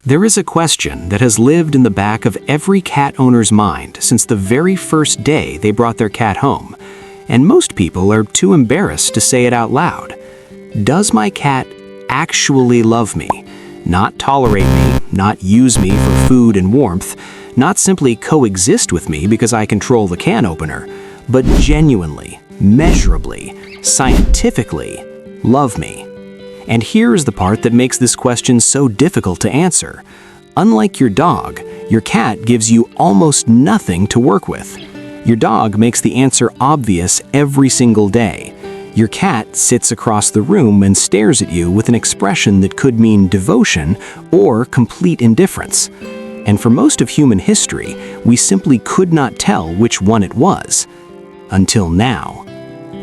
There is a question that has lived in the back of every cat owner's mind since the very first day they brought their cat home, and most people are too embarrassed to say it out loud. Does my cat actually love me? Not tolerate me, not use me for food and warmth, not simply coexist with me because I control the can opener, but genuinely, measurably, scientifically love me. And here's the part that makes this question so difficult to answer. Unlike your dog, your cat gives you almost nothing to work with. Your dog makes the answer obvious every single day. Your cat sits across the room and stares at you with an expression that could mean devotion or complete indifference. And for most of human history, we simply could not tell which one it was. Until now.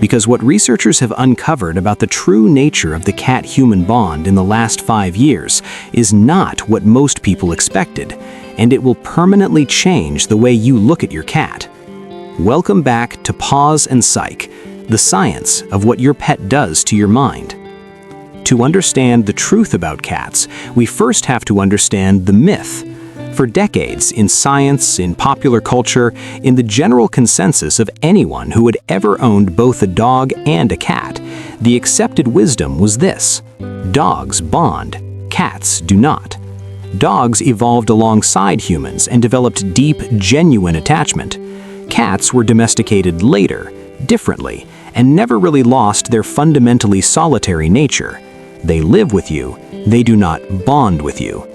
Because what researchers have uncovered about the true nature of the cat-human bond in the last 5 years is not what most people expected, and it will permanently change the way you look at your cat. Welcome back to Paws and Psych, the science of what your pet does to your mind. To understand the truth about cats, we first have to understand the myth. For decades, in science, in popular culture, in the general consensus of anyone who had ever owned both a dog and a cat, the accepted wisdom was this: dogs bond, cats do not. Dogs evolved alongside humans and developed deep, genuine attachment. Cats were domesticated later, differently, and never really lost their fundamentally solitary nature. They live with you, they do not bond with you.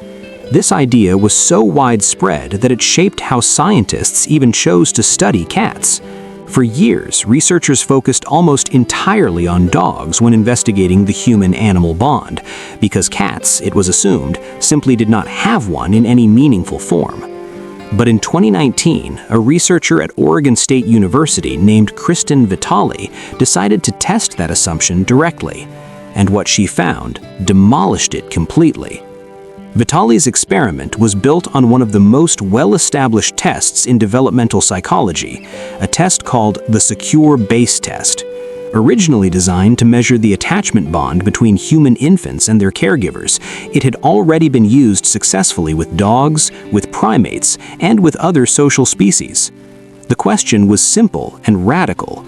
This idea was so widespread that it shaped how scientists even chose to study cats. For years, researchers focused almost entirely on dogs when investigating the human-animal bond, because cats, it was assumed, simply did not have one in any meaningful form. But in 2019, a researcher at Oregon State University named Kristen Vitale decided to test that assumption directly, and what she found demolished it completely. Vitale's experiment was built on one of the most well-established tests in developmental psychology, a test called the Secure Base Test. Originally designed to measure the attachment bond between human infants and their caregivers, it had already been used successfully with dogs, with primates, and with other social species. The question was simple and radical.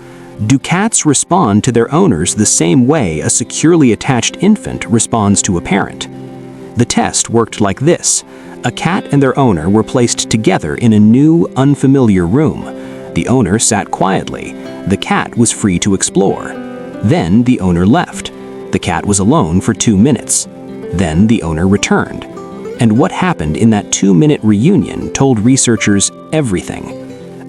Do cats respond to their owners the same way a securely attached infant responds to a parent? The test worked like this. A cat and their owner were placed together in a new, unfamiliar room. The owner sat quietly. The cat was free to explore. Then the owner left. The cat was alone for 2 minutes. Then the owner returned. And what happened in that 2-minute reunion told researchers everything.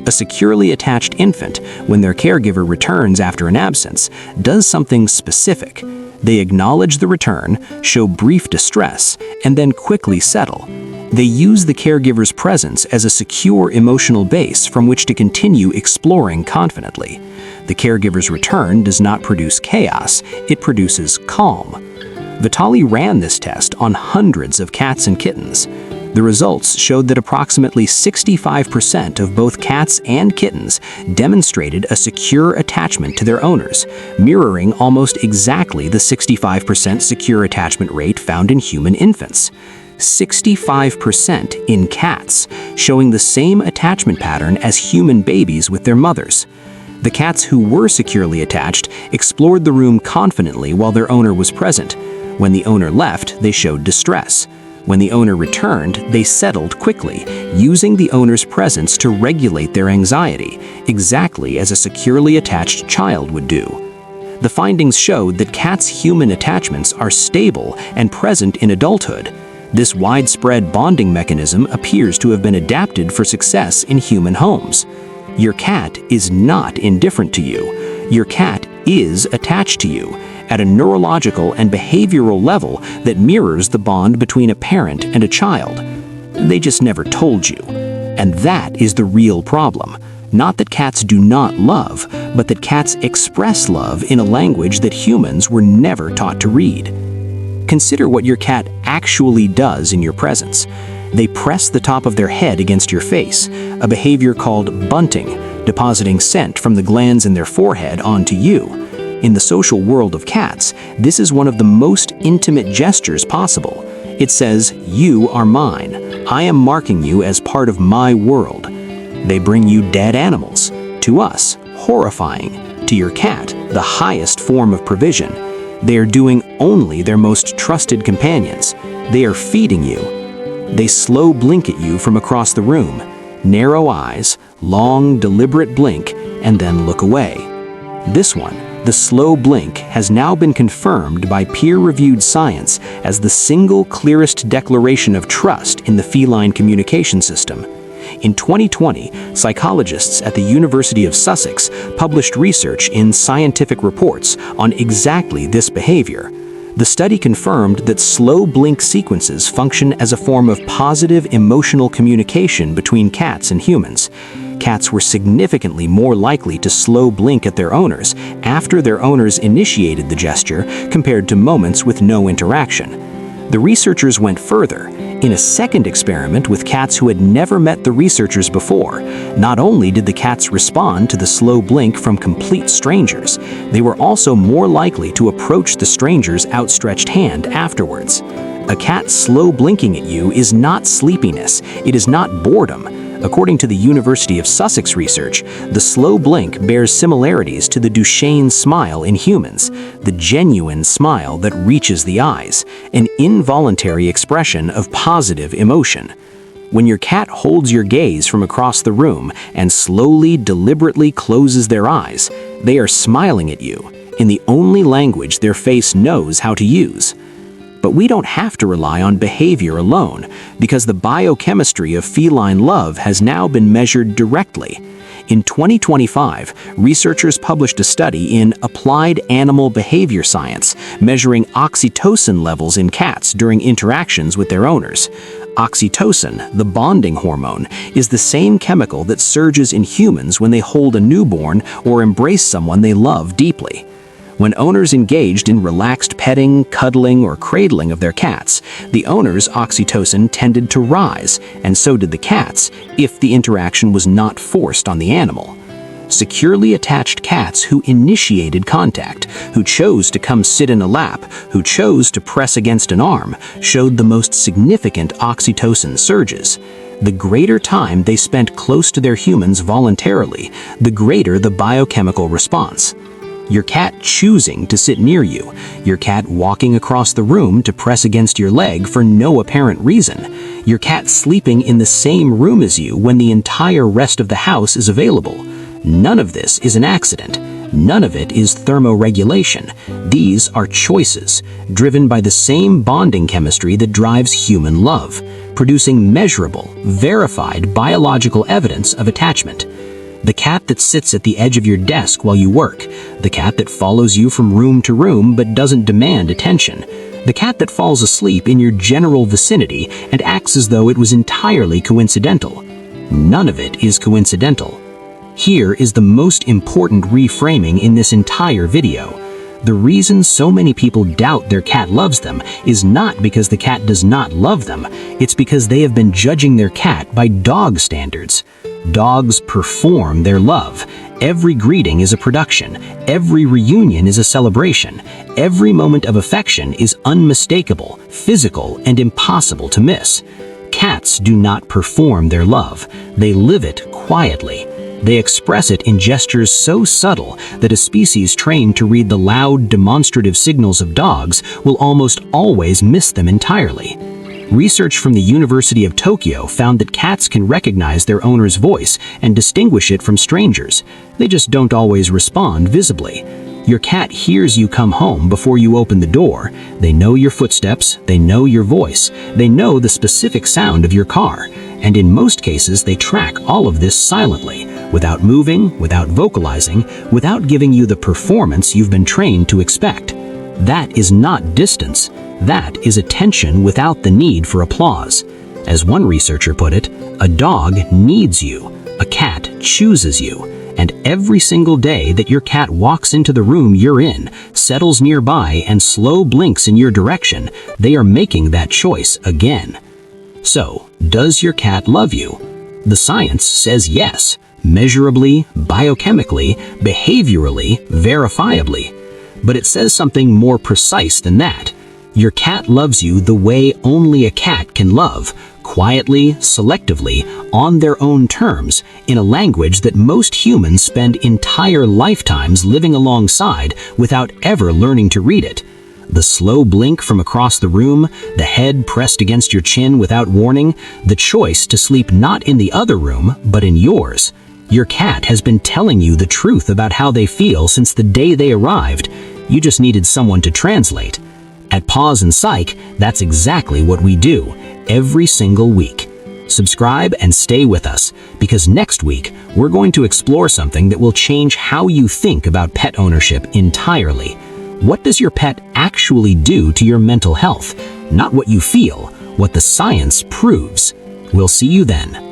A securely attached infant, when their caregiver returns after an absence, does something specific. They acknowledge the return, show brief distress, and then quickly settle. They use the caregiver's presence as a secure emotional base from which to continue exploring confidently. The caregiver's return does not produce chaos, it produces calm. Vitale ran this test on hundreds of cats and kittens. The results showed that approximately 65% of both cats and kittens demonstrated a secure attachment to their owners, mirroring almost exactly the 65% secure attachment rate found in human infants. 65% in cats, showing the same attachment pattern as human babies with their mothers. The cats who were securely attached explored the room confidently while their owner was present. When the owner left, they showed distress. When the owner returned, they settled quickly, using the owner's presence to regulate their anxiety, exactly as a securely attached child would do. The findings showed that cats' human attachments are stable and present in adulthood. This widespread bonding mechanism appears to have been adapted for success in human homes. Your cat is not indifferent to you. Your cat is attached to you at a neurological and behavioral level that mirrors the bond between a parent and a child. They just never told you. And that is the real problem. Not that cats do not love, but that cats express love in a language that humans were never taught to read. Consider what your cat actually does in your presence. They press the top of their head against your face, a behavior called bunting, depositing scent from the glands in their forehead onto you. In the social world of cats, this is one of the most intimate gestures possible. It says, "You are mine. I am marking you as part of my world." They bring you dead animals. To us, horrifying. To your cat, the highest form of provision. They are doing only their most trusted companions. They are feeding you. They slow blink at you from across the room. Narrow eyes, long, deliberate blink, and then look away. This one, the slow blink, has now been confirmed by peer-reviewed science as the single clearest declaration of trust in the feline communication system. In 2020, psychologists at the University of Sussex published research in Scientific Reports on exactly this behavior. The study confirmed that slow blink sequences function as a form of positive emotional communication between cats and humans. Cats were significantly more likely to slow blink at their owners after their owners initiated the gesture compared to moments with no interaction. The researchers went further. In a second experiment with cats who had never met the researchers before, not only did the cats respond to the slow blink from complete strangers, they were also more likely to approach the stranger's outstretched hand afterwards. A cat slow blinking at you is not sleepiness, it is not boredom. According to the University of Sussex research, the slow blink bears similarities to the Duchenne smile in humans, the genuine smile that reaches the eyes, an involuntary expression of positive emotion. When your cat holds your gaze from across the room and slowly, deliberately closes their eyes, they are smiling at you in the only language their face knows how to use. But we don't have to rely on behavior alone, because the biochemistry of feline love has now been measured directly. In 2025, researchers published a study in Applied Animal Behavior Science, measuring oxytocin levels in cats during interactions with their owners. Oxytocin, the bonding hormone, is the same chemical that surges in humans when they hold a newborn or embrace someone they love deeply. When owners engaged in relaxed petting, cuddling, or cradling of their cats, the owner's oxytocin tended to rise, and so did the cat's, if the interaction was not forced on the animal. Securely attached cats who initiated contact, who chose to come sit in a lap, who chose to press against an arm, showed the most significant oxytocin surges. The greater time they spent close to their humans voluntarily, the greater the biochemical response. Your cat choosing to sit near you, your cat walking across the room to press against your leg for no apparent reason, your cat sleeping in the same room as you when the entire rest of the house is available. None of this is an accident. None of it is thermoregulation. These are choices, driven by the same bonding chemistry that drives human love, producing measurable, verified biological evidence of attachment. The cat that sits at the edge of your desk while you work, the cat that follows you from room to room but doesn't demand attention, the cat that falls asleep in your general vicinity and acts as though it was entirely coincidental. None of it is coincidental. Here is the most important reframing in this entire video. The reason so many people doubt their cat loves them is not because the cat does not love them, it's because they have been judging their cat by dog standards. Dogs perform their love. Every greeting is a production. Every reunion is a celebration. Every moment of affection is unmistakable, physical, and impossible to miss. Cats do not perform their love. They live it quietly. They express it in gestures so subtle that a species trained to read the loud, demonstrative signals of dogs will almost always miss them entirely. Research from the University of Tokyo found that cats can recognize their owner's voice and distinguish it from strangers. They just don't always respond visibly. Your cat hears you come home before you open the door. They know your footsteps, they know your voice, they know the specific sound of your car. And in most cases, they track all of this silently, without moving, without vocalizing, without giving you the performance you've been trained to expect. That is not distance. That is attention without the need for applause. As one researcher put it, a dog needs you, a cat chooses you, and every single day that your cat walks into the room you're in, settles nearby, and slow blinks in your direction, they are making that choice again. So, does your cat love you? The science says yes, measurably, biochemically, behaviorally, verifiably. But it says something more precise than that. Your cat loves you the way only a cat can love, quietly, selectively, on their own terms, in a language that most humans spend entire lifetimes living alongside without ever learning to read it. The slow blink from across the room, the head pressed against your chin without warning, the choice to sleep not in the other room, but in yours. Your cat has been telling you the truth about how they feel since the day they arrived. You just needed someone to translate. At Paws and Psych, that's exactly what we do, every single week. Subscribe and stay with us, because next week, we're going to explore something that will change how you think about pet ownership entirely. What does your pet actually do to your mental health? Not what you feel, what the science proves. We'll see you then.